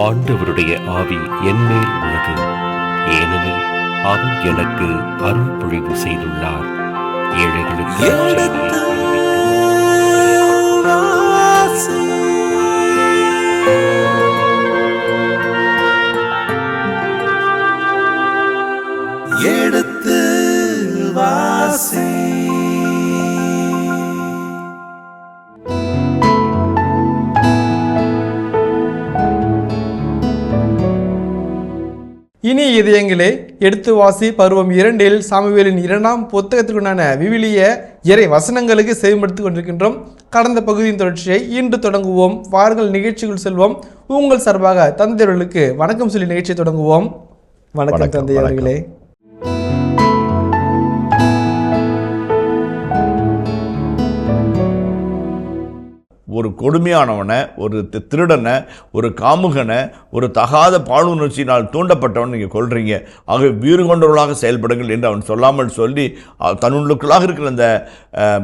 ஆண்டவருடைய ஆவி என்மேல் உள்ளது, ஏனெனில் அவர் எனக்கு அருள் பொழிவு செய்துள்ளார். ஏழைகளுக்கு எடுத்து வாசி. இனி இதயங்களே, எடுத்து வாசி பருவம் 2 சாமுவேலின் 2ஆம் புத்தகத்திற்குண்டான விவிலிய இறை வசனங்களுக்கு செவிமடுத்துக் கொண்டிருக்கின்றோம். கடந்த பகுதியின் தொடர்ச்சியை இன்று தொடங்குவோம். வாருங்கள் நிகழ்ச்சிகள் செல்வோம். உங்கள் சார்பாக தந்தையர்களுக்கு வணக்கம் சொல்லி நிகழ்ச்சியை தொடங்குவோம். வணக்கம் தந்தை அவர்களே. ஒரு கொடுமையானவனை, ஒரு திருடனை, ஒரு காமுகனை, ஒரு தகாத பாலுணர்ச்சியினால் தூண்டப்பட்டவன் நீங்கள் கொள்றீங்க, ஆக வீறு கொண்டவர்களாக செயல்படுங்கள் என்று அவன் சொல்லாமல் சொல்லி தன்னுள்ளுக்குள்ளாக இருக்கிற அந்த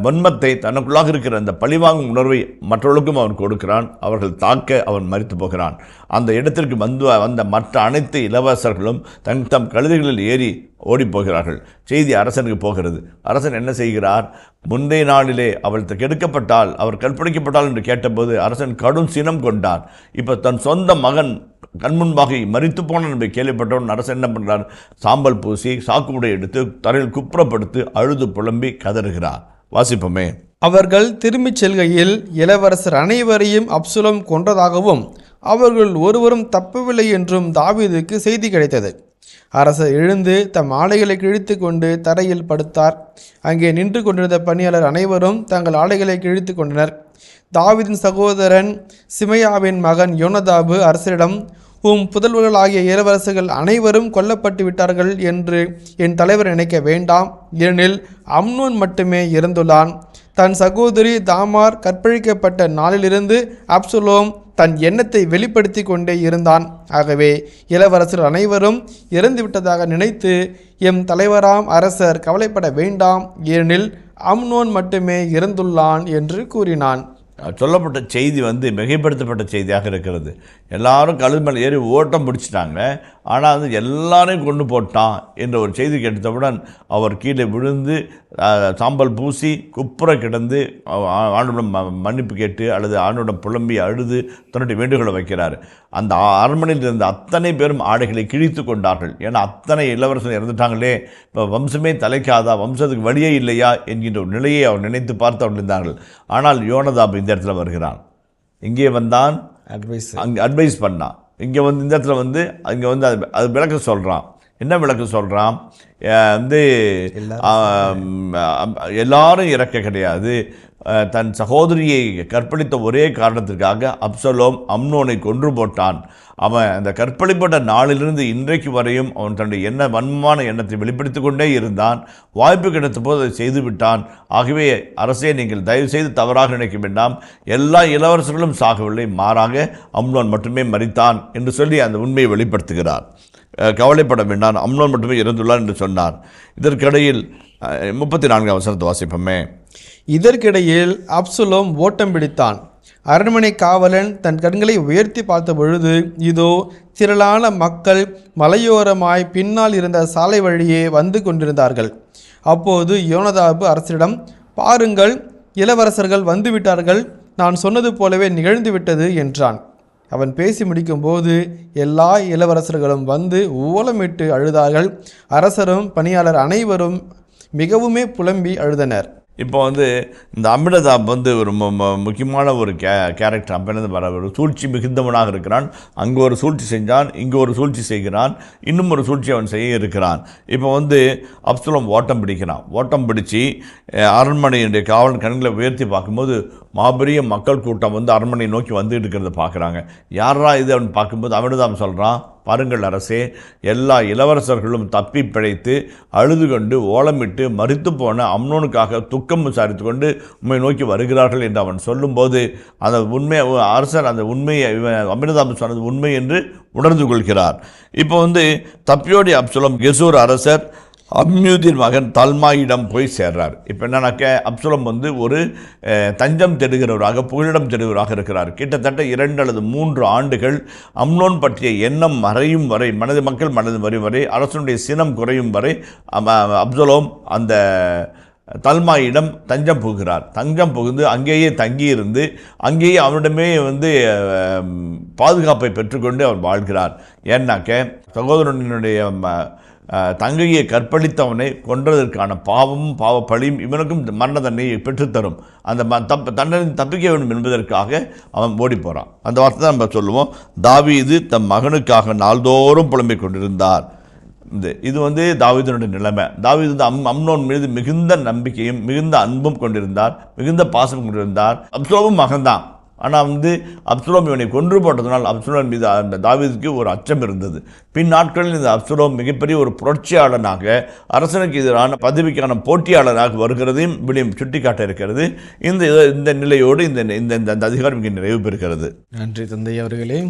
வன்மத்தை, தனக்குள்ளாக இருக்கிற அந்த பழிவாங்கும் உணர்வை மற்றவர்களுக்கும் அவன் கொடுக்கிறான். அவர்கள் தாக்க அவன் மரித்து போகிறான். அந்த இடத்திற்கு வந்த மற்ற அனைத்து இளவரசர்களும் தம் கழுதைகளில் ஏறி ஓடிப்போகிறார்கள். செய்தி அரசனுக்கு போகிறது. அரசன் என்ன செய்கிறார்? முந்தைய நாளிலே அவள் கெடுக்கப்பட்டால், அவர் கற்பழிக்கப்பட்டால் என்று கேட்டபோது அரசன் கடும் சினம் கொண்டார். இப்போ தன் சொந்த மகன் கண்முன்பாக மரித்து போனான் என்று கேள்விப்பட்டவன் அரசன் என்ன பண்ணுறார்? சாம்பல் பூசி சாக்குடை எடுத்து தரையில் குப்புறப்படுத்தி அழுது புலம்பி கதறுகிறார். வாசிப்போமே. அவர்கள் திரும்பிச் செல்கையில் இளவரசர் அனைவரையும் அப்சலோம் கொன்றதாகவும் அவர்கள் ஒருவரும் தப்பவில்லை என்றும் தாவீதுக்கு செய்தி கிடைத்தது. அரசர் எழுந்து தம் ஆடைகளை கிழித்து கொண்டு தரையில் படுத்தார். அங்கே நின்று கொண்டிருந்த பணியாளர் அனைவரும் தங்கள் ஆடைகளை கிழித்து கொண்டனர். தாவீதின் சகோதரன் சிமையாவின் மகன் யோனதாபு அரசரிடம், உம் புதல்வர்களாகிய இளவரசர்கள் அனைவரும் கொல்லப்பட்டு விட்டார்கள் என்று என் தலைவர் நினைக்க வேண்டாம், ஏனெனில் அம்னோன் மட்டுமே இறந்துள்ளான். தன் சகோதரி தாமார் கற்பழிக்கப்பட்ட நாளிலிருந்து அப்சலோம் தன் எண்ணத்தை வெளிப்படுத்தி கொண்டே இருந்தான். ஆகவே இளவரசர் அனைவரும் இறந்துவிட்டதாக நினைத்து எம் தலைவராம் அரசர் கவலைப்பட வேண்டாம், ஏனெனில் அம்னோன் மட்டுமே இறந்துள்ளான் என்று கூறினான். சொல்லப்பட்ட செய்தி மிகைப்படுத்தப்பட்ட செய்தியாக இருக்கிறது. எல்லாரும் கழுது மேலே ஏறி ஓட்டம் பிடிச்சிட்டாங்க. ஆனால் எல்லாரையும் கொண்டு போட்டான் என்ற ஒரு செய்தி கேட்டவுடன் அவர் கீழே விழுந்து சாம்பல் பூசி குப்புற கிடந்து ஆண்டோடம் மன்னிப்பு கேட்டு அல்லது ஆண்டோடம் புலம்பி அழுது தன்னுடைய வேண்டுகோளை வைக்கிறார். அந்த அரண்மனையில் இருந்த அத்தனை பேரும் ஆடைகளை கிழித்து கொண்டார்கள். ஏன்னா அத்தனை இளவரசர் இறந்துட்டாங்களே, இப்போ வம்சமே தலைக்காதா, வம்சத்துக்கு வழியே இல்லையா என்கின்ற ஒரு நிலையை அவர் நினைத்து பார்த்து அவர் இருந்தார்கள். ஆனால் யோனதாப் இந்த இடத்துல வருகிறான். இங்கே வந்தான், அங்கே அட்வைஸ் பண்ணான். இங்கே இந்த இடத்துல அங்கே அது விளக்க சொல்கிறான். என்ன விளக்க சொல்கிறான்? எல்லாரும் இறக்க கிடையாது. தன் சகோதரியை கற்பழித்த ஒரே காரணத்திற்காக அப்சலோம் அம்னோனை கொன்று போட்டான். அவன் அந்த கற்பழிப்பட்ட நாளிலிருந்து இன்றைக்கு வரையும் அவன் தன்னுடைய வன்மமான எண்ணத்தை வெளிப்படுத்தி கொண்டே இருந்தான். வாய்ப்பு கிடைத்த போது அதை செய்துவிட்டான். ஆகவே அரசே, நீங்கள் தயவு செய்து தவறாக நினைக்க வேண்டாம், எல்லா இளவரசர்களும் சாகவில்லை, மாறாக அம்னோன் மட்டுமே மரித்தான் என்று சொல்லி அந்த உண்மையை வெளிப்படுத்துகிறார். கவலைப்பட வேண்டாம், அம்னோன் மட்டுமே இறந்துள்ளார் என்று சொன்னார். இதற்கிடையில் 34 வசனத்தை வாசிப்போமே. இதற்கிடையில் அப்சலோம் ஓட்டம் பிடித்தான். அரண்மனை காவலன் தன் கண்களை உயர்த்தி பார்த்த பொழுது, இதோ திரளான மக்கள் மலையோரமாய் பின்னால் இருந்த சாலை வழியே வந்து கொண்டிருந்தார்கள். அப்போது யோனதாபு அரசரிடம், பாருங்கள், இளவரசர்கள் வந்துவிட்டார்கள், நான் சொன்னது போலவே நிகழ்ந்துவிட்டது என்றான். அவன் பேசி முடிக்கும்போது எல்லா இளவரசர்களும் வந்து ஓலமிட்டு அழுதார்கள். அரசரும் பணியாளர் அனைவரும் மிகவுமே புலம்பி அழுதனர். இப்போ இந்த அமிர்தாப் ஒரு முக்கியமான ஒரு கேரக்டர். அப்போ ஒரு சூழ்ச்சி மிகுந்தவனாக இருக்கிறான். அங்கே ஒரு சூழ்ச்சி செஞ்சான், இங்கே ஒரு சூழ்ச்சி செய்கிறான், இன்னும் ஒரு சூழ்ச்சி அவன் செய்ய இருக்கிறான். இப்போ அப்சலோம் ஓட்டம் பிடிக்கிறான். ஓட்டம் பிடிச்சி அரண்மனையுடைய காவலன் கண்களை உயர்த்தி பார்க்கும்போது மாபெரிய மக்கள் கூட்டம் அரண்மனை நோக்கி வந்துட்டு இருக்கிறத பார்க்குறாங்க. யாரா இது அப்படின்னு பார்க்கும்போது அமிர்தாப் சொல்கிறான், பாருங்கள் அரசே, எல்லா இளவரசர்களும் தப்பி பிழைத்து அழுது கொண்டு ஓலமிட்டு மரித்து போன அம்னோனுக்காக துக்கம் விசாரித்து கொண்டு உண்மை நோக்கி வருகிறார்கள் என்று அவன் சொல்லும்போது அந்த உண்மை அரசர் அந்த உண்மையை அமிர்தாப் சொன்னது உண்மை என்று உணர்ந்து கொள்கிறார். இப்போ தப்பியோடி அப்சலோம் கெசூர் அரசர் அம்யூதின் மகன் தல்மாயிடம் போய் சேர்றார். இப்போ என்னன்னாக்க அப்சலோம் ஒரு தஞ்சம் தேடுகிறவராக, புகலிடம் தேடுகிறவராக இருக்கிறார். கிட்டத்தட்ட 2 அல்லது 3 ஆண்டுகள் அம்னோன் பற்றிய எண்ணம் மறையும் வரை, மக்கள் மனது வரும் வரை, அரசனுடைய சினம் குறையும் வரை அப்சலோம் அந்த தல்மாயிடம் தஞ்சம் புகுகிறார். தஞ்சம் புகுந்து அங்கேயே தங்கியிருந்து அங்கேயே அவனிடமே பாதுகாப்பை பெற்றுக்கொண்டு அவர் வாழ்கிறார். ஏன்னாக்க சகோதரனுடைய தங்கையை கற்பழித்தவனை கொன்றதற்கான பாவமும் பாவப்பழியும் இவனுக்கும் மரண தண்டனையை பெற்றுத்தரும். அந்த தண்டனை தப்பிக்க வேண்டும் என்பதற்காக அவன் ஓடி போகிறான். அந்த வார்த்தை தான் நம்ம சொல்லுவோம், தாவீது தம் மகனுக்காக நாள்தோறும் புலம்பிக் கொண்டிருந்தார். இது தாவீதுனுடைய நிலைமை. தாவீது அம்னோன் மீது மிகுந்த நம்பிக்கையும் மிகுந்த அன்பும் கொண்டிருந்தார், மிகுந்த பாசம் கொண்டிருந்தார். அப்சலோமும் மகன்தான். ஆனால் அப்சலோம் இவனை கொன்று போட்டதனால் அப்சலோம் மீது அந்த தாவீதுக்கு ஒரு அச்சம் இருந்தது. பின் நாட்களில் இந்த அப்சலோம் மிகப்பெரிய ஒரு புரட்சியாளனாக, அரசனுக்கு எதிரான பதவிக்கான போட்டியாளராக வருகிறதையும் விடியும் சுட்டிக்காட்ட இருக்கிறது. இந்த நிலையோடு இந்த அதிகாரம் இங்கே நிறைவு பெறுகிறது. நன்றி தந்தை அவர்களே.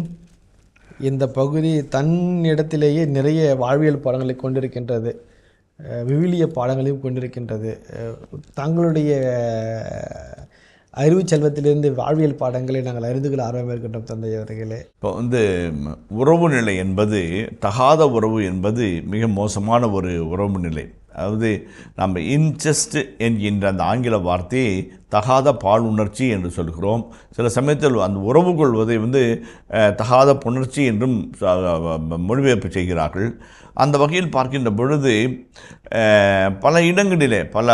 இந்த பகுதி தன்னிடத்திலேயே நிறைய வாழ்வியல் பாடங்களை கொண்டிருக்கின்றது, விவிலிய பாடங்களையும் கொண்டிருக்கின்றது. தங்களுடைய அறிவு செல்வத்திலிருந்து வாழ்வியல் பாடங்களை நாங்கள் அறிந்து கொள்ள ஆர்வமாக இருக்கின்றோம் தந்தை அவர்களே. இப்போ உறவு நிலை என்பது, தகாத உறவு என்பது மிக மோசமான ஒரு உறவு நிலை. அதாவது நம்ம இன்செஸ்ட் என்கின்ற அந்த ஆங்கில வார்த்தையை தகாத பால் உணர்ச்சி என்று சொல்கிறோம். சில சமயத்தில் அந்த உறவு கொள்வதை தகாத புணர்ச்சி என்றும் மொழிபெயர்ப்பு செய்கிறார்கள். அந்த வகையில் பார்க்கின்ற பொழுது பல இடங்களிலே, பல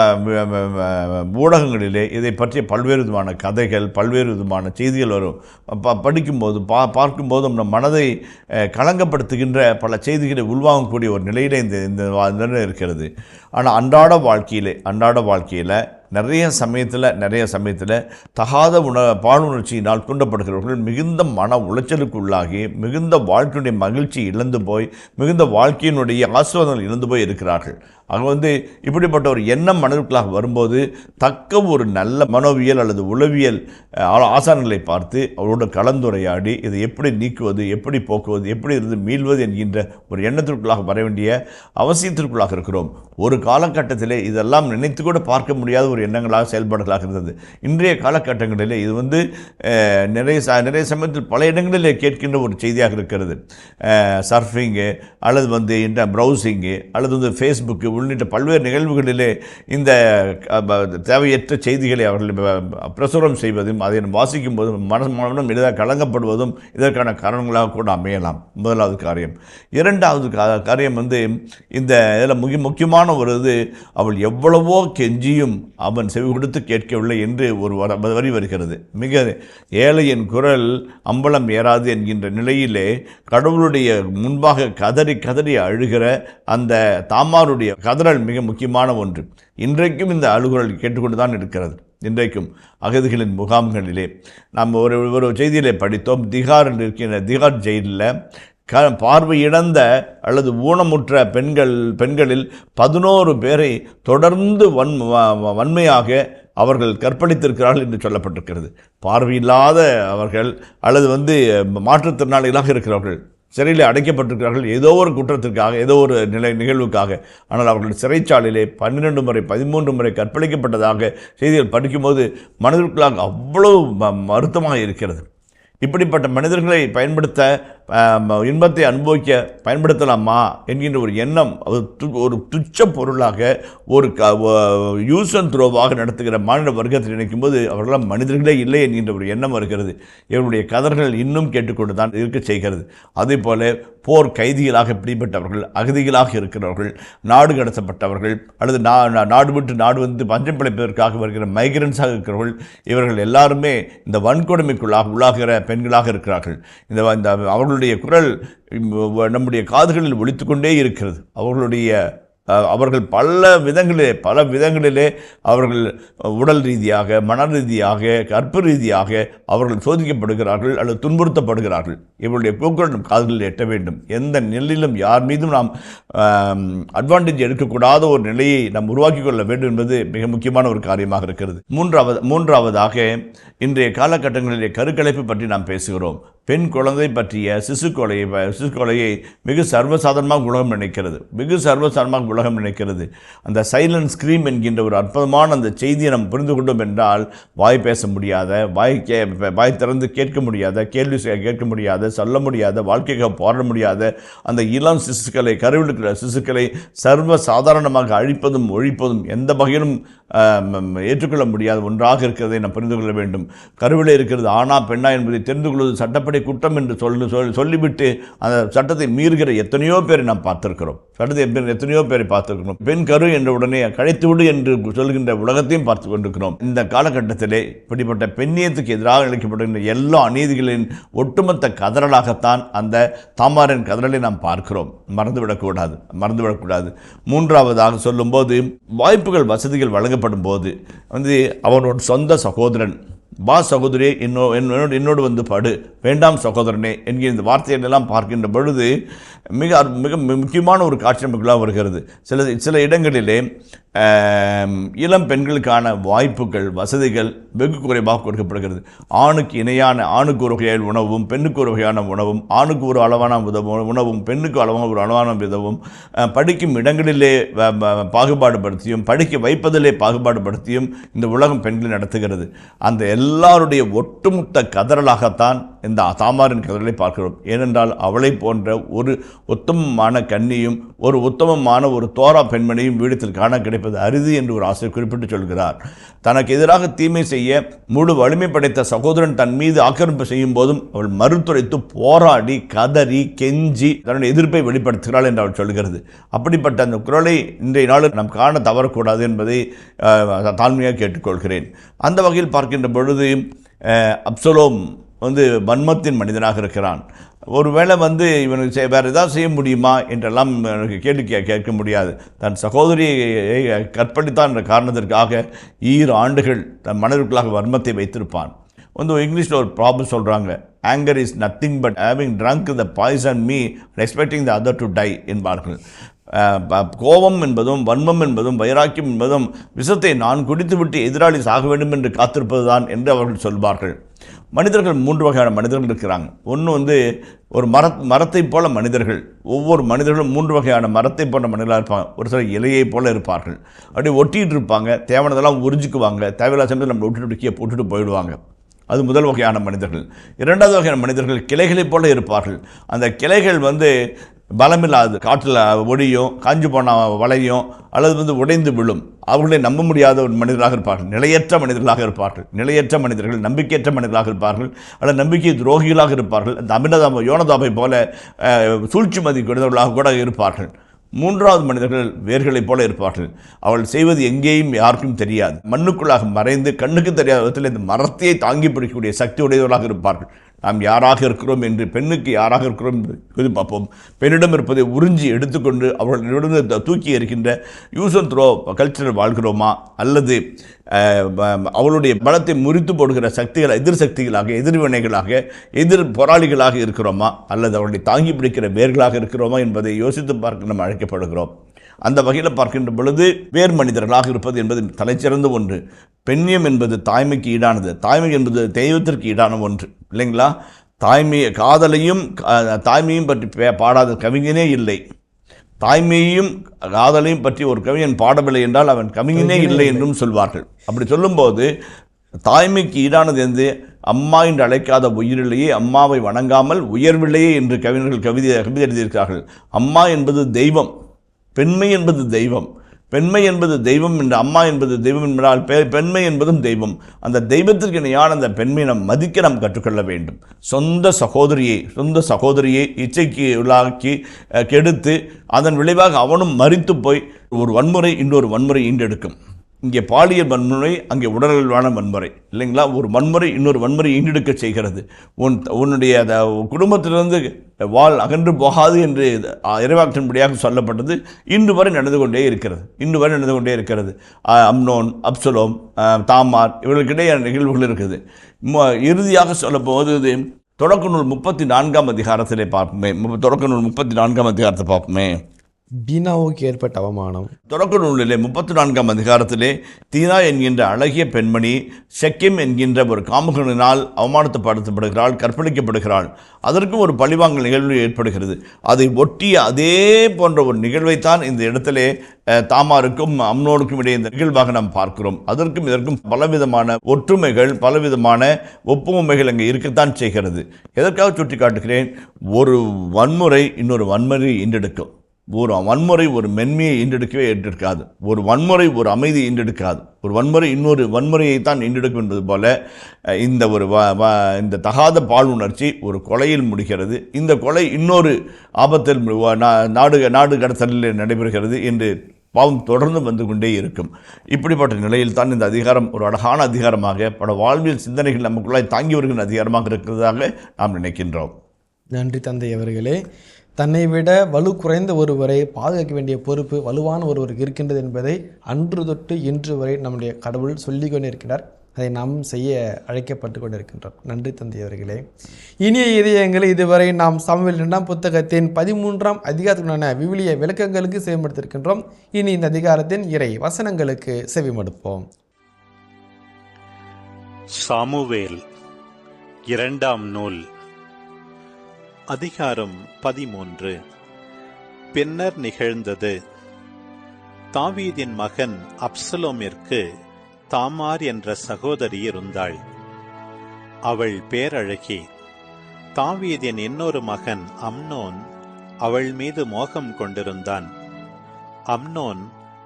ஊடகங்களிலே இதை பற்றிய பல்வேறு விதமான கதைகள், பல்வேறு விதமான செய்திகள் வரும். படிக்கும்போது பார்க்கும்போது நம் மனதை களங்கப்படுத்துகின்ற பல செய்திகளை உள்வாங்கக்கூடிய ஒரு நிலையில் இந்த இருக்கிறது. ஆனால் அன்றாட வாழ்க்கையில் நிறைய சமயத்தில் தகாத பாலுணர்ச்சியினால் தூண்டப்படுகிறவர்கள் மிகுந்த மன உளைச்சலுக்கு உள்ளாகி, மிகுந்த வாழ்க்கையுடைய மகிழ்ச்சி இழந்து போய், மிகுந்த வாழ்க்கையினுடைய ஆசீர்வாதங்கள் இழந்து போய் இருக்கிறார்கள். அங்கே இப்படிப்பட்ட ஒரு எண்ணம் மனதிற்குள்ளாக வரும்போது தக்க ஒரு நல்ல மனோவியல் அல்லது உளவியல் ஆசான்களை பார்த்து அவரோடு கலந்துரையாடி இதை எப்படி நீக்குவது, எப்படி போக்குவது, எப்படி இருந்து மீள்வது என்கின்ற ஒரு எண்ணத்திற்குள்ளாக வர வேண்டிய அவசியத்திற்குள்ளாக இருக்கிறோம். ஒரு காலகட்டத்திலே இதெல்லாம் நினைத்து கூட பார்க்க முடியாத ஒரு எண்ணங்களாக செயல்பாடுகளாக இருந்தது. இன்றைய காலகட்டங்களிலே இது நிறைய சமயத்தில் பல இடங்களிலே கேட்கின்ற ஒரு செய்தியாக இருக்கிறது. சர்ஃபிங்கு அல்லது ப்ரௌசிங்கு அல்லது ஃபேஸ்புக்கு உள்ளிட்ட பல்வேறு நிகழ்வுகளிலே இந்த தேவையற்ற செய்திகளை அவர்கள் பிரசுரம் செய்வதும் அதை வாசிக்கும் போதும் மனம் எளிதாக கலங்கப்படுவதும் இதற்கான காரணங்களாக கூட அமையலாம். முதலாவது காரியம். இரண்டாவது காரியம் இந்த இதில் முக்கியமான ஒரு அவள் எவ்வளவோ கெஞ்சியும் அவன் செவி கொடுத்து கேட்கவில்லை என்று ஒரு வரி வருகிறது. மிக ஏழையின் குரல் அம்பலம் ஏறாது என்கின்ற நிலையிலே கடவுளுடைய முன்பாக கதறி அழுகிற அந்த தாமாருடைய கதறல் மிக முக்கியமான ஒன்று. இன்றைக்கும் இந்த அழுகுரல் கேட்டுக்கொண்டு தான் இருக்கிறது. இன்றைக்கும் அகதிகளின் முகாம்களிலே நாம் ஒரு செய்தியிலே படித்தோம். திகார் ஜெயிலில் பார்வையிழந்த அல்லது ஊனமுற்ற பெண்களில் 11 பேரை தொடர்ந்து வன்மையாக அவர்கள் கற்பழித்திருக்கிறார்கள் என்று சொல்லப்பட்டிருக்கிறது. பார்வையில்லாத அவர்கள் அல்லது மாற்றுத்திறனாளிகளாக இருக்கிறவர்கள் சிறையில் அடைக்கப்பட்டிருக்கிறார்கள் ஏதோ ஒரு குற்றத்திற்காக, ஏதோ ஒரு நிகழ்வுக்காக. ஆனால் அவர்கள் சிறைச்சாலையிலே 12 முறை 13 முறை கற்பழிக்கப்பட்டதாக செய்திகள் படிக்கும்போது மனதிற்குள்ளாக அவ்வளவு வருத்தமாக இருக்கிறது. இப்படிப்பட்ட மனிதர்களை பயன்படுத்த, இன்பத்தை அனுபவிக்க பயன்படுத்தலாமா என்கின்ற ஒரு எண்ணம் ஒரு துச்ச பொருளாக, ஒரு யூஸ் அண்ட் த்ரோவாக நடத்துகிற மாநில வர்க்கத்தை நினைக்கும் போது அவர்களாம் மனிதர்களே இல்லை என்கின்ற ஒரு எண்ணம் வருகிறது. இவருடைய கதர்கள் இன்னும் கேட்டுக்கொண்டு தான் இருக்க செய்கிறது. அதே போல போர் கைதிகளாக பிடிப்பட்டவர்கள், அகதிகளாக இருக்கிறவர்கள், நாடு கடத்தப்பட்டவர்கள் அல்லது நாடு விட்டு நாடு பஞ்சம் பிழைப்பதற்காக வருகிற மைக்ரன்ஸாக இருக்கிறவர்கள், இவர்கள் எல்லாருமே இந்த வன்கொடுமைக்குள்ளாக உள்ளாகிற பெண்களாக இருக்கிறார்கள். இந்த அவர்களுடைய குரல் நம்முடைய காதுகளில் ஒலித்துக்கொண்டே இருக்கிறது. அவர்கள் பல விதங்களிலே அவர்கள் உடல் ரீதியாக, மன ரீதியாக, கற்பு ரீதியாக அவர்கள் சோதிக்கப்படுகிறார்கள் அல்லது துன்புறுத்தப்படுகிறார்கள். இவருடைய போக்குவரத்து காதுகளில் எட்ட வேண்டும். எந்த நிலையிலும் யார் மீதும் நாம் அட்வான்டேஜ் எடுக்கக்கூடாத ஒரு நிலையை நாம் உருவாக்கி கொள்ள வேண்டும் என்பது மிக முக்கியமான ஒரு காரியமாக இருக்கிறது. மூன்றாவதாக இன்றைய காலகட்டங்களிலே கருக்கலைப்பு பற்றி நாம் பேசுகிறோம். பெண் குழந்தை பற்றிய சிசு கொலையை மிக சர்வசாதாரணமாக உலகம் நினைக்கிறது. அந்த சைலண்ட் ஸ்க்ரீம் என்கின்ற ஒரு அற்புதமான அந்த செய்தியை நம்ம புரிந்து கொண்டோம் என்றால், வாய் பேச முடியாத, வாய் திறந்து கேட்க முடியாத, கேள்வி கேட்க முடியாத, சொல்ல முடியாத, வாழ்க்கைக்காக போராட முடியாத அந்த இளம் சிசுக்களை, கருவில் இருக்கிற சிசுக்களை சர்வ சாதாரணமாக அழிப்பதும் ஒழிப்பதும் எந்த வகையிலும் ஏற்றுக்கொள்ள முடியாத ஒன்றாக இருக்கிறதை நாம் புரிந்து கொள்ள வேண்டும். கருவிலே இருக்கிறது ஆணா பெண்ணா என்பதை தெரிந்து கொள்வது சட்டப்படி குற்றம் என்று சொல்லிவிட்டு அந்த சட்டத்தை மீறுகிற எத்தனையோ பேரை நாம் பார்த்திருக்கிறோம். பெண் கரு என்ற உடனே கழைத்துவிடு என்று சொல்கின்ற உலகத்தையும் பார்த்து கொண்டிருக்கிறோம். இந்த காலகட்டத்திலே இப்படிப்பட்ட பெண்ணியத்துக்கு எதிராக இழைக்கப்படுகின்ற எல்லா அநீதிகளின் ஒட்டுமொத்த கதறலாகத்தான் அந்த தாமாரின் கதறலை நாம் பார்க்கிறோம். மறந்துவிடக்கூடாது. மூன்றாவதாக சொல்லும்போது, வாய்ப்புகள் வசதிகள் வழங்கப்படும் போது அவனோட சொந்த சகோதரன், வா சகோதரியே என்னோடு வந்து படு, வேண்டாம் சகோதரனே என்கிற இந்த வார்த்தைகளெல்லாம் பார்க்கின்ற பொழுது மிக மிக முக்கியமான ஒரு காட்சி நமக்குள்ளாக வருகிறது. சில இடங்களிலே இளம் பெண்களுக்கான வாய்ப்புகள் வசதிகள் வெகு குறைவாக கொடுக்கப்படுகிறது. ஆணுக்கு ஒரு வகையான உணவும், பெண்ணுக்கு ஒரு வகையான உணவும், ஆணுக்கு ஒரு அளவான உணவும், பெண்ணுக்கு அளவான ஒரு அளவான விதவும், படிக்கும் இடங்களிலே பாகுபாடுபடுத்தியும் படிக்க வைப்பதிலே பாகுபாடுபடுத்தியும் இந்த உலகம் பெண்களை நடத்துகிறது. அந்த எல்லாருடைய ஒட்டுமொத்த கதறலாகத்தான் இந்த தாமாரின் கதறலை பார்க்கிறோம். ஏனென்றால் அவளை போன்ற ஒரு உத்தமமான கன்னியும் ஒரு உத்தமமான ஒரு தோரா பெண்மணியும் வீடத்தில் காண கிடைப்பது அரிது என்று ஒரு ஆசிரியர் குறிப்பிட்டு சொல்கிறார். தனக்கு எதிராக தீமை செய்ய முழு வலிமை படைத்த சகோதரன் தன் மீது ஆக்கிரமிப்பு செய்யும் போதும் அவள் மறுத்துரைத்து போராடி கதறி கெஞ்சி தன்னுடைய எதிர்ப்பை வெளிப்படுத்துகிறாள் என்று அவள் சொல்கிறது. அப்படிப்பட்ட அந்த குரலை இன்றைய நாளில் நாம் காண தவறக்கூடாது என்பதை தாழ்மையாக கேட்டுக்கொள்கிறேன். அந்த வகையில் பார்க்கின்ற பொழுது அப்சலோம் வன்மத்தின் மனிதனாக இருக்கிறான். ஒருவேளை இவனுக்கு வேறு ஏதாவது செய்ய முடியுமா என்றெல்லாம் எனக்கு கேள்வி கேட்க முடியாது. தன் சகோதரியை கற்பழித்தான் என்ற காரணத்திற்காக 7 ஆண்டுகள் தன் மனதிற்குள்ளாக வன்மத்தை வைத்திருப்பான். இங்கிலீஷில் ஒரு ப்ராப்ளம் சொல்கிறாங்க, anger is nothing but having drunk the poison me expecting the other to die என்பார்கள். கோபம் என்பதும் வன்மம் என்பதும் வைராக்கியம் என்பதும் விஷத்தை நான் குடித்துவிட்டு எதிராளி சாக வேண்டும் என்று காத்திருப்பதுதான் என்று அவர்கள் சொல்வார்கள். மனிதர்கள் 3 வகையான மனிதர்கள் இருக்கிறாங்க. ஒன்று ஒரு மரத்தை போல மனிதர்கள். ஒவ்வொரு மனிதர்களும் 3 வகையான மரத்தை போன்ற மனிதர்களாக இருப்பாங்க. ஒரு சில இலையை போல இருப்பார்கள். அப்படியே ஒட்டிகிட்டு இருப்பாங்க, தேவையானதெல்லாம் உறிஞ்சிக்குவாங்க, தேவையில்லாத சமயத்தில் நம்ம போட்டுட்டு போயிடுவாங்க. அது முதல் வகையான மனிதர்கள். 2வது வகையான மனிதர்கள் கிளைகளைப் போல இருப்பார்கள். அந்த கிளைகள் பலமில்லாது, காற்றில் ஒடியும், காஞ்சு போன வளையும், அல்லது உடைந்து விழும். அவர்களை நம்ப முடியாத ஒரு மனிதர்களாக இருப்பார்கள். நிலையற்ற மனிதர்களாக இருப்பார்கள். நிலையற்ற மனிதர்கள், நம்பிக்கையற்ற மனிதர்களாக இருப்பார்கள், அல்லது நம்பிக்கை துரோகிகளாக இருப்பார்கள். அந்த யோனதாபை போல சூழ்ச்சி மதி கொடுத்தவர்களாக கூட இருப்பார்கள். 3வது மனிதர்கள் வேர்களைப் போல இருப்பார்கள். அவள் செய்வது எங்கேயும் யாருக்கும் தெரியாது. மண்ணுக்குள்ளாக மறைந்து கண்ணுக்கு தெரியாத விதத்தில் இந்த மரத்தையை தாங்கி பிடிக்கக்கூடிய சக்தி உடையவர்களாக இருப்பார்கள். நாம் யாராக இருக்கிறோம் என்று, பெண்ணுக்கு யாராக இருக்கிறோம் என்று பார்ப்போம். பெண்ணிடம் இருப்பதை உறிஞ்சி எடுத்துக்கொண்டு அவர்களிடம் தூக்கி எறிகின்ற யூஸ் அண்ட் த்ரோ கல்ச்சரில் வாழ்கிறோமா, அல்லது அவளுடைய பலத்தை முறித்து போடுகிற சக்திகள், எதிர் சக்திகளாக, எதிர்வினைகளாக, எதிர் போராளிகளாக இருக்கிறோமா, அல்லது அவர்களை தாங்கி பிடிக்கிற வேர்களாக இருக்கிறோமா என்பதை யோசித்து பார்க்க நம்ம அழைக்கப்படுகிறோம். அந்த வகையில் பார்க்கின்ற பொழுது வேறு மனிதர்களாக இருப்பது என்பது தலைச்சிறந்த ஒன்று. பெண்ணியம் என்பது தாய்மைக்கு ஈடானது. தாய்மை என்பது தெய்வத்திற்கு ஈடான ஒன்று, இல்லைங்களா? தாய்மையும் பற்றி பாடாத கவிஞனே இல்லை. தாய்மையையும் காதலையும் பற்றி ஒரு கவிஞன் பாடவில்லை என்றால் அவன் கவிஞனே இல்லை என்றும் சொல்வார்கள். அப்படி சொல்லும்போது தாய்மைக்கு ஈடானது அம்மா என்று அழைக்காத உயிரிலேயே அம்மாவை வணங்காமல் உயர்வில்லையே என்று கவிஞர்கள் கவிதை எழுதியிருக்கிறார்கள். அம்மா என்பது தெய்வம், பெண்மை என்பது தெய்வம். பெண்மை என்பது தெய்வம் என்று, அம்மா என்பது தெய்வம் என்பதால் பெண்மை என்பதும் தெய்வம். அந்த தெய்வத்திற்கு இணையான அந்த பெண்மையை நாம் மதிக்க நாம் கற்றுக்கொள்ள வேண்டும். சொந்த சகோதரியை இச்சைக்கு உள்ளாக்கி கெடுத்து அதன் விளைவாக அவனும் மரித்து போய் ஒரு வன்முறை இன்னொரு வன்முறை ஈண்டெடுக்கும். இங்கே பாலியல் வன்முறை, அங்கே உடல்வான வன்முறை, இல்லைங்களா? ஒரு வன்முறை இன்னொரு வன்முறை ஈண்டெடுக்க செய்கிறது. உன்னுடைய குடும்பத்திலிருந்து வாள் அகன்று போகாது என்று இறைவாக்கின்படியாக சொல்லப்பட்டது இன்று வரை நடந்து கொண்டே இருக்கிறது. அம்னோன், அப்சலோம், தாமார் இவர்களுக்கிடையே நிகழ்வுகள் இருக்குது. இறுதியாக சொல்லப்போது தொடக்க நூல் 34ஆம் அதிகாரத்திலே பார்ப்போமே. தொடக்க நூல் 34ஆம் அதிகாரத்தை பார்ப்போமே. தீனாவுக்கு ஏற்பட்ட அவமானம். தொடக்க நூலிலே 34ஆம் அதிகாரத்திலே தீனா என்கின்ற அழகிய பெண்மணி ஷெக்கெம் என்கின்ற ஒரு காமுகனினால் அவமானப்படுத்தப்படுகிறாள், கற்பழிக்கப்படுகிறாள். அதற்கும் ஒரு பழிவாங்கல் நிகழ்வு ஏற்படுகிறது. அதை ஒட்டிய அதே போன்ற ஒரு நிகழ்வைத்தான் இந்த இடத்திலே தாமாருக்கும் அம்னோனுக்கும் இடையே இந்த நிகழ்வாக நாம் பார்க்கிறோம். அதற்கும் இதற்கும் பலவிதமான ஒற்றுமைகள், பலவிதமான ஒப்புமைகள் அங்கே இருக்கத்தான் செய்கிறது. எதற்காக சுட்டி காட்டுகிறேன்? ஒரு வன்முறை இன்னொரு வன்முறை ஈண்டெடுக்கும். ஒரு வன்முறை ஒரு மென்மையை ஈண்டெடுக்கவே ஈண்டெடுக்காது. ஒரு வன்முறை ஒரு அமைதியை ஈண்டெடுக்காது. ஒரு வன்முறை இன்னொரு வன்முறையைத்தான் ஈண்டெடுக்கும் என்பது போல இந்த ஒரு இந்த தகாத பாலுணர்ச்சி ஒரு கொலையில் முடிகிறது. இந்த கொலை இன்னொரு ஆபத்தில் நாடு கடத்தலில் நடைபெறுகிறது என்று பாவம் தொடர்ந்து வந்து கொண்டே இருக்கும். இப்படிப்பட்ட நிலையில் தான் இந்த அதிகாரம் ஒரு அழகான அதிகாரமாக பல வாழ்வியல் சிந்தனைகள் நமக்குள்ளாய் தாங்கி வருகின்ற அதிகாரமாக இருக்கிறதாக நாம் நினைக்கின்றோம். நன்றி தந்தை அவர்களே. தன்னை விட வலு குறைந்த ஒருவரை பாதுகாக்க வேண்டிய பொறுப்பு வலுவான ஒருவருக்கு இருக்கின்றது என்பதை அன்று தொட்டு இன்று வரை நம்முடைய கடவுள் சொல்லிக் கொண்டிருக்கிறார். அதை நாம் செய்ய அழைக்கப்பட்டு கொண்டிருக்கின்றோம். நன்றி தந்தை அவர்களே. இனிய இதயங்களை இதுவரை நாம் சாமுவேல் 2ஆம் புத்தகத்தின் 13ஆம் அதிகாரத்துக்கான விவிலிய விளக்கங்களுக்கு செவிமடுத்திருக்கின்றோம். இனி இந்த அதிகாரத்தின் இறை வசனங்களுக்கு செவிமடுப்போம். சாமுவேல் 2ஆம் நூல் அதிகாரம் 13. பின்னர் நிகழ்ந்தது. தாவீதின் மகன் அப்சலோமிற்கு தாமார் என்ற சகோதரி இருந்தாள். அவள் பேரழகி. தாவீதின் இன்னொரு மகன் அம்னோன் அவள் மீது மோகம் கொண்டிருந்தான். அம்னோன்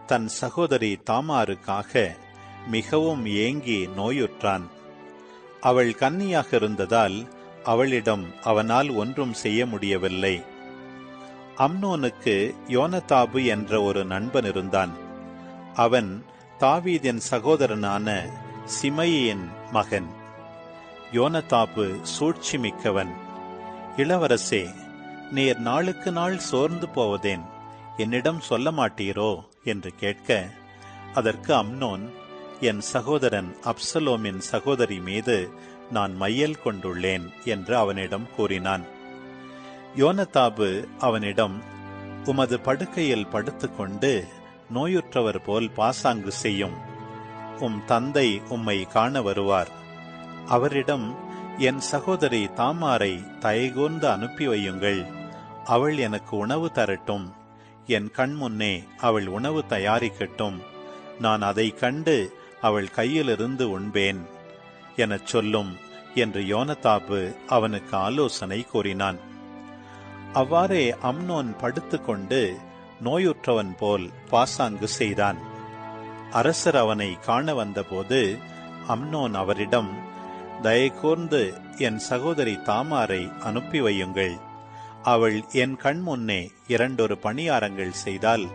தன் சகோதரி தாமாருக்காக மிகவும் ஏங்கி நோயுற்றான். அவள் கன்னியாக இருந்ததால் அவளிடம் அவனால் ஒன்றும் செய்ய முடியவில்லை. அம்னோனுக்கு யோனதாபு என்ற ஒரு நண்பன் இருந்தான். அவன் தாவீதின் சகோதரனான சிமையின் மகன். யோனதாபு சூழ்ச்சி மிக்கவன். இளவரசே, நீர் நாளுக்கு நாள் சோர்ந்து போவதேன், என்னிடம் சொல்ல மாட்டீரோ என்று கேட்க, அதற்கு அம்னோன், என் சகோதரன் அப்சலோமின் சகோதரி மீது நான் மையல் கொண்டுள்ளேன் என்று அவனிடம் கூறினான். யோனதாபு அவனிடம், உமது படுக்கையில் படுத்துக்கொண்டு நோயுற்றவர் போல் பாசாங்கு செய்யும். தந்தை உம்மை காண வருவார். அவரிடம், என் சகோதரி தாமாரை தயகூர்ந்து அனுப்பி வையுங்கள். அவள் எனக்கு உணவு தரட்டும். என் கண் முன்னே அவள் உணவு தயாரிக்கட்டும். நான் அதை கண்டு அவள் கையிலிருந்து உண்பேன் எனச் சொல்லும் என்று யோனதாபு அவனுக்கு ஆலோசனை கூறினான். அவ்வாறே அம்னோன் படுத்துக்கொண்டு நோயுற்றவன் போல் பாசாங்கு செய்தான். அரசர் அவனை காண வந்தபோது அம்னோன் அவரிடம், தயகூர்ந்து என் சகோதரி தாமாரை அனுப்பி வையுங்கள். அவள் என் கண் முன்னே 2 பணியாரங்கள் செய்தால்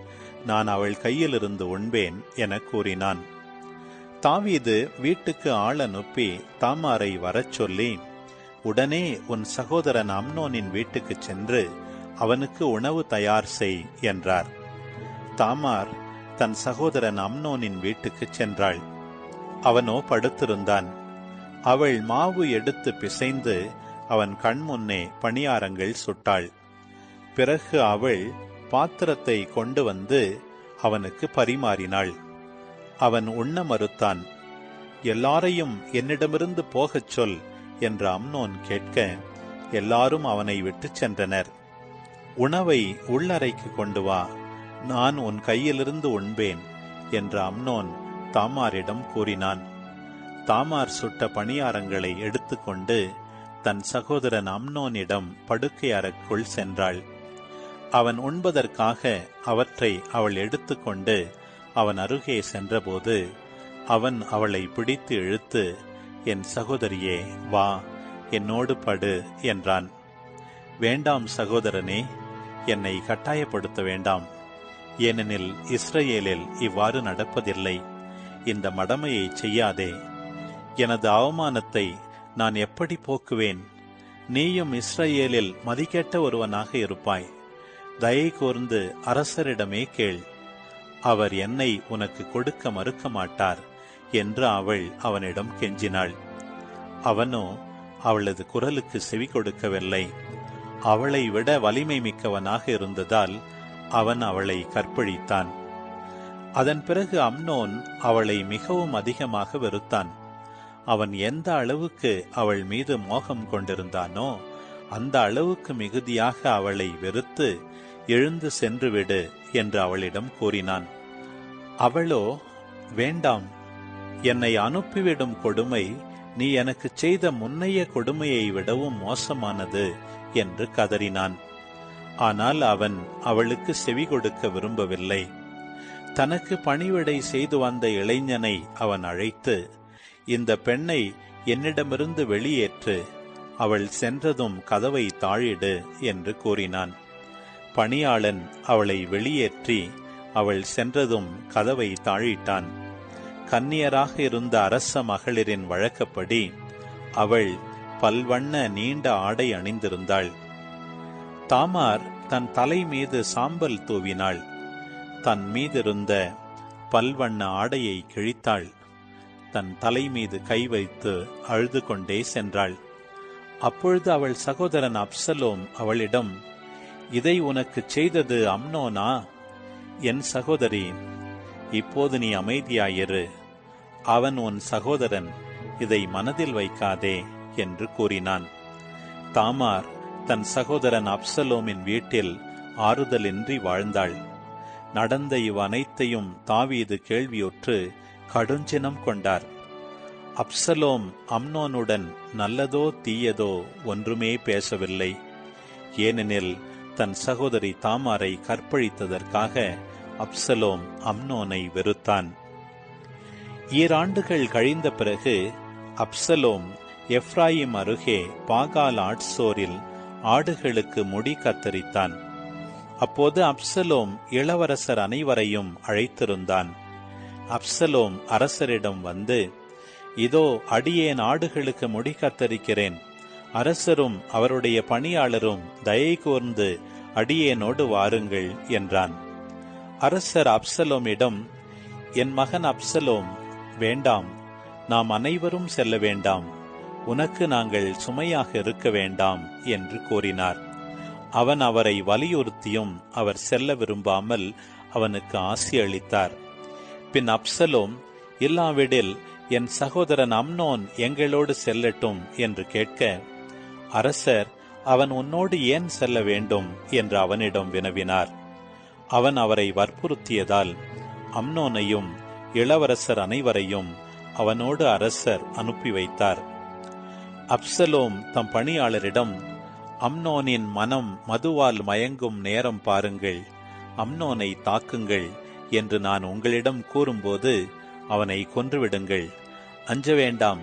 நான் அவள் கையிலிருந்து உண்பேன் என கூறினான். தாவீது வீட்டுக்கு ஆள் அனுப்பி தாமாரை வரச் சொல்லி, உடனே உன் சகோதரன் அம்னோனின் வீட்டுக்கு சென்று அவனுக்கு உணவு தயார் செய் என்றார். தாமார் தன் சகோதரன் அம்னோனின் வீட்டுக்கு சென்றாள். அவனோ படுத்திருந்தான். அவள் மாவு எடுத்து பிசைந்து அவன் கண் முன்னே பணியாரங்கள் சுட்டாள். பிறகு அவள் பாத்திரத்தை கொண்டு வந்து அவனுக்கு பரிமாறினாள். அவன் உண்ண மறுத்தான். எல்லாரையும் என்னிடமிருந்து போகச் சொல் என்று அம்னோன் கேட்க, எல்லாரும் அவனை விட்டுச் சென்றனர். உணவை உள்ளறைக்கு கொண்டு வா, நான் உன் கையிலிருந்து உண்பேன் என்று அம்னோன் தாமாரிடம் கூறினான். தாமார் சுட்ட பணியாரங்களை எடுத்துக்கொண்டு தன் சகோதரன் அம்னோனிடம் படுக்கை அறைக்குள் சென்றாள். அவன் உண்பதற்காக அவற்றை அவள் எடுத்துக்கொண்டு அவன் அருகே சென்றபோது அவன் அவளை பிடித்து இழுத்து, என் சகோதரியே, வா, என்னோடு படு என்றான். வேண்டாம் சகோதரனே, என்னை கட்டாயப்படுத்த வேண்டாம். ஏனெனில் இஸ்ரவேலில் இவ்வாறு நடப்பதில்லை. இந்த மடமையை செய்யாதே. எனது அவமானத்தை நான் எப்படி போக்குவேன்? நீயும் இஸ்ரவேலில் மதிக்கெட்ட ஒருவனாக இருப்பாய். தயை கூர்ந்து அரசரிடமே கேள். அவர் என்னை உனக்கு கொடுக்க மறுக்க மாட்டார் என்று அவள் அவனிடம் கெஞ்சினாள். அவனோ அவளது குரலுக்கு செவி கொடுக்கவில்லை. அவளை விட வலிமை மிக்கவனாக இருந்ததால் அவன் அவளை கற்பழித்தான். அதன் பிறகு அம்னோன் அவளை மிகவும் அதிகமாக வெறுத்தான். அவன் எந்த அளவுக்கு அவள் மீது மோகம் கொண்டிருந்தானோ அந்த அளவுக்கு மிகுதியாக அவளை வெறுத்து, எழுந்து சென்றுவிடு என்று அவளிடம் கூறினான். அவளோ, வேண்டாம், என்னை அனுப்பிவிடும் கொடுமை நீ எனக்கு செய்த முன்னைய கொடுமையை விடவும் மோசமானது என்று கதறினான். ஆனால் அவன் அவளுக்கு செவி கொடுக்க விரும்பவில்லை. தனக்கு பணிவிடை செய்து வந்த இளைஞனை அவன் அழைத்து, இந்த பெண்ணை என்னிடமிருந்து வெளியேற்று, அவள் சென்றதும் கதவை தாழிடு என்று கூறினான். பணியாளன் அவளை வெளியேற்றி அவள் சென்றதும் கதவை தாழிட்டான். கன்னியராக இருந்த அரச மகளிரின் வழக்கப்படி அவள் பல்வண்ண நீண்ட ஆடை அணிந்திருந்தாள். தாமார் தன் தலை மீது சாம்பல் தூவினாள். தன் மீதிருந்த பல்வண்ண ஆடையை கிழித்தாள். தன் தலை மீது கை வைத்து அழுது கொண்டே சென்றாள். அப்பொழுது அவள் சகோதரன் அப்சலோம் அவளிடம், இதை உனக்கு செய்தது அம்னோனா? என் சகோதரி, இப்போது நீ அமைதியாயிரு. அவன் உன் சகோதரன், இதை மனதில் வைக்காதே என்று கூறினான். தாமார் தன் சகோதரன் அப்சலோமின் வீட்டில் ஆறுதலின்றி வாழ்ந்தாள். நடந்த இவ்வனைத்தையும் தாவீது கேள்வியுற்று கடுஞ்சினம் கொண்டார். அப்சலோம் அம்னோனுடன் நல்லதோ தீயதோ ஒன்றுமே பேசவில்லை. ஏனெனில் தன் சகோதரி தாமாரை கற்பழித்ததற்காக அப்சலோம் அம்னோனை வெறுத்தான். 2 ஆண்டுகள் கழிந்த பிறகு அப்சலோம் எப்ராயிம் அருகே பாகால் ஆட்சோரில் ஆடுகளுக்கு முடி கத்தரித்தான். அப்போது அப்சலோம் இளவரசர் அனைவரையும் அழைத்திருந்தான். அப்சலோம் அரசரிடம் வந்து, இதோ அடியேன் ஆடுகளுக்கு முடி கத்தரிக்கிறேன். அரசரும் அவருடைய பணியாளரும் தயை கூர்ந்து அடியேனோடு வாருங்கள் என்றான். அரசர் அப்சலோமிடம், என் மகன் அப்சலோம், வேண்டாம், நாம் அனைவரும் செல்ல வேண்டாம், உனக்கு நாங்கள் சுமையாக இருக்க வேண்டாம் என்று கூறினார். அவன் அவரை வலியுறுத்தியும் அவர் செல்ல விரும்பாமல் அவனுக்கு ஆசி அளித்தார். பின் அப்சலோம், இல்லாவிடில் என் சகோதரன் அம்னோன் எங்களோடு செல்லட்டும் என்று கேட்க, அரசர், அவன் உன்னோடு ஏன் செல்ல வேண்டும் என்று அவனிடம் வினவினார். அவன் அவரை வற்புறுத்தியதால் அம்னோனையும் இளவரசர் அனைவரையும் அவனோடு அரசர் அனுப்பி வைத்தார். அப்சலோம் தம் பணியாளரிடம், அம்னோனின் மனம் மதுவால் மயங்கும் நேரம் பாருங்கள், அம்னோனை தாக்குங்கள் என்று நான் உங்களிடம் கூறும்போது அவனை கொன்றுவிடுங்கள். அஞ்ச வேண்டாம்,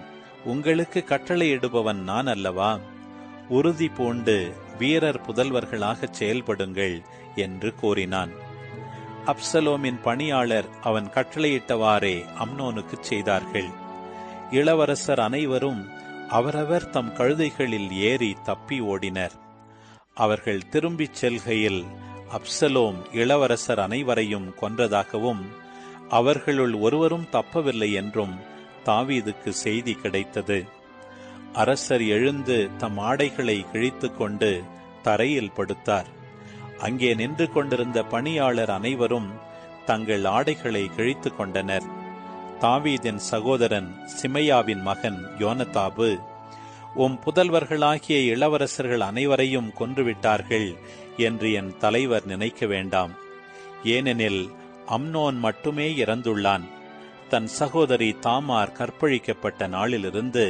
உங்களுக்கு கட்டளையிடுபவன் நான் அல்லவா? உறுதி பூண்டு வீரர் புதல்வர்களாகச் செயல்படுங்கள் என்று கூறினான். அப்சலோமின் பணியாளர் அவன் கட்டளையிட்டவாறே அம்னோனுக்குச் செய்தார்கள். இளவரசர் அனைவரும் அவரவர் தம் கழுதைகளில் ஏறி தப்பி ஓடினர். அவர்கள் திரும்பிச் செல்கையில் அப்சலோம் இளவரசர் அனைவரையும் கொன்றதாகவும் அவர்களுள் ஒருவரும் தப்பவில்லை என்றும் தாவீதுக்கு செய்தி கிடைத்தது. அரசர் எழுந்து தம் ஆடைகளை கிழித்துக் கொண்டு தரையில் படுத்தார். அங்கே நின்று கொண்டிருந்த பணியாளர் அனைவரும் தங்கள் ஆடைகளை கிழித்துக் கொண்டனர். தாவீதின் சகோதரன் சிமையாவின் மகன் யோனதாபு, உம் புதல்வர்களாகிய இளவரசர்கள் அனைவரையும் கொன்றுவிட்டார்கள் என்று என் தலைவர் நினைக்க வேண்டாம். ஏனெனில் அம்னோன் மட்டுமே இறந்துள்ளான். தன் சகோதரி தாமார் கற்பழிக்கப்பட்ட நாளிலிருந்து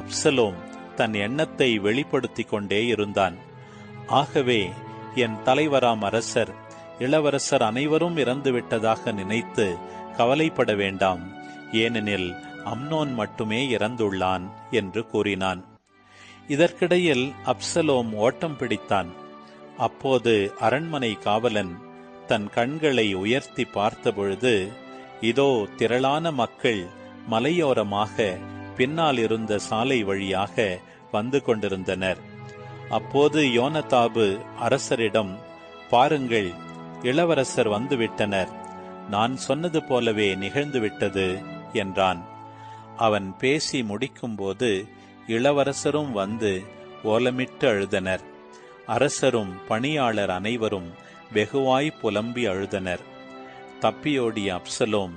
அப்சலோம் தன் எண்ணத்தை வெளிப்படுத்திக் கொண்டே இருந்தான். ஆகவே என் தலைவராம் அரசர் இளவரசர் அனைவரும் இறந்துவிட்டதாக நினைத்து கவலைப்பட வேண்டாம், ஏனெனில் அம்னோன் மட்டுமே இறந்துள்ளான் என்று கூறினான். இதற்கிடையில் அப்சலோம் ஓட்டம் பிடித்தான். அப்போது அரண்மனை காவலன் தன் கண்களை உயர்த்தி பார்த்தபொழுது, இதோ திரளான மக்கள் மலையோரமாக பின்னால் இருந்த சாலை வழியாக வந்து கொண்டிருந்தனர். அப்போது யோனதாபு அரசரிடம், பாருங்கள், இளவரசர் வந்துவிட்டனர், நான் சொன்னது போலவே நிகழ்ந்துவிட்டது என்றான். அவன் பேசி முடிக்கும்போது இளவரசரும் வந்து ஓலமிட்டு அழுதனர். அரசரும் பணியாளர் அனைவரும் வெகுவாய் புலம்பி அழுதனர். தப்பியோடிய அப்சலோம்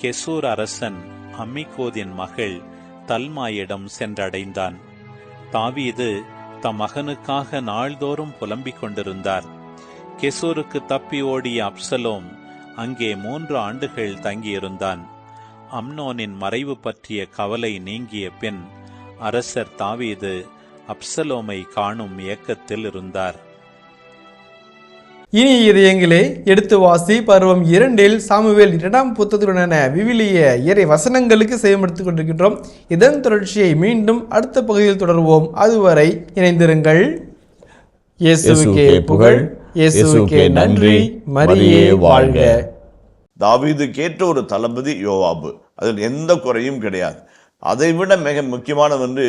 கெசூர் அரசன் அம்மிகோதின் மகள் தல்மாயிடம் சென்றடைந்தான். தாவீது தம் மகனுக்காக நாள்தோறும் புலம்பிக் கொண்டிருந்தார். கெசூருக்கு தப்பி ஓடிய அப்சலோம் அங்கே 3 ஆண்டுகள் தங்கியிருந்தான். அம்னோனின் மறைவு பற்றிய கவலை நீங்கிய பின் அரசர் தாவீது அப்சலோமை காணும் ஏக்கத்தில் இருந்தார். இனி இதயங்களே, எடுத்து வாசி பருவம் 2 சாமுவேல் 2ஆம் புத்தகத்துடனான விவிலிய இறை வசனங்களுக்கு செய்யப்படுத்திக் கொண்டிருக்கின்றோம். இதன் தொடர்ச்சியை மீண்டும் அடுத்த பகுதியில் தொடர்வோம். அதுவரை இணைந்திருங்கள். இயேசுவுக்கே புகழ், இயேசுவுக்கே நன்றி, மரியே வாழ்க. தாவீது கேட்ட ஒரு தளபதி யோவாபு, அதில் எந்த குறையும் கிடையாது. அதைவிட மிக முக்கியமானது